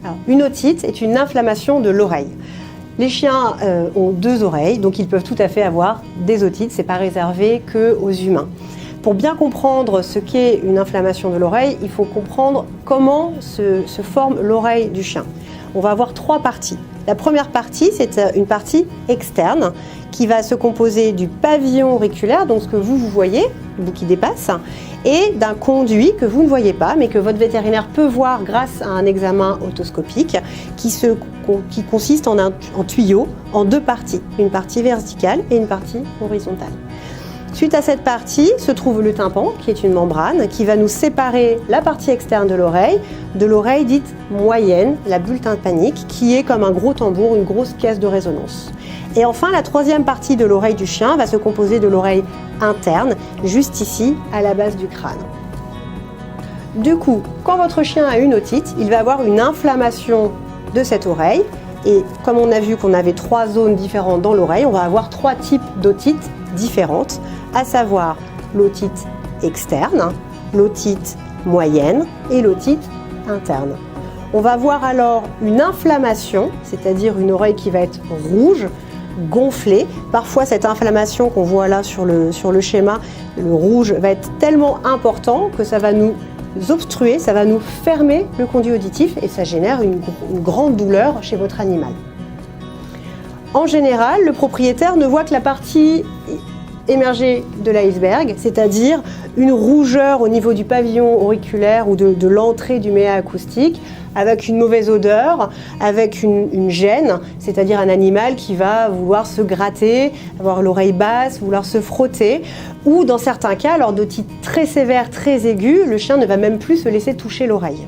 Alors, une otite est une inflammation de l'oreille. Les chiens ont 2 oreilles, donc ils peuvent tout à fait avoir des otites, ce n'est pas réservé qu'aux humains. Pour bien comprendre ce qu'est une inflammation de l'oreille, il faut comprendre comment se forme l'oreille du chien. On va avoir 3 parties. La première partie, c'est une partie externe qui va se composer du pavillon auriculaire, donc ce que vous voyez, le bout qui dépasse, et d'un conduit que vous ne voyez pas, mais que votre vétérinaire peut voir grâce à un examen otoscopique qui consiste en un tuyau en 2 parties, une partie verticale et une partie horizontale. Suite à cette partie se trouve le tympan, qui est une membrane, qui va nous séparer la partie externe de l'oreille dite moyenne, la bulle tympanique, qui est comme un gros tambour, une grosse caisse de résonance. Et enfin, la 3e partie de l'oreille du chien va se composer de l'oreille interne, juste ici, à la base du crâne. Du coup, quand votre chien a une otite, il va avoir une inflammation de cette oreille. Et comme on a vu qu'on avait 3 zones différentes dans l'oreille, on va avoir 3 types d'otites différentes, à savoir l'otite externe, l'otite moyenne et l'otite interne. On va voir alors une inflammation, c'est-à-dire une oreille qui va être rouge, gonflée. Parfois, cette inflammation qu'on voit là sur le schéma, le rouge, va être tellement important que ça va nous obstruer, ça va nous fermer le conduit auditif et ça génère une grande douleur chez votre animal. En général, le propriétaire ne voit que la partie émergée de l'iceberg, c'est-à-dire une rougeur au niveau du pavillon auriculaire ou de l'entrée du méa acoustique, avec une mauvaise odeur, avec une gêne, c'est-à-dire un animal qui va vouloir se gratter, avoir l'oreille basse, vouloir se frotter, ou dans certains cas, lors d'otites très sévères, très aiguës, le chien ne va même plus se laisser toucher l'oreille.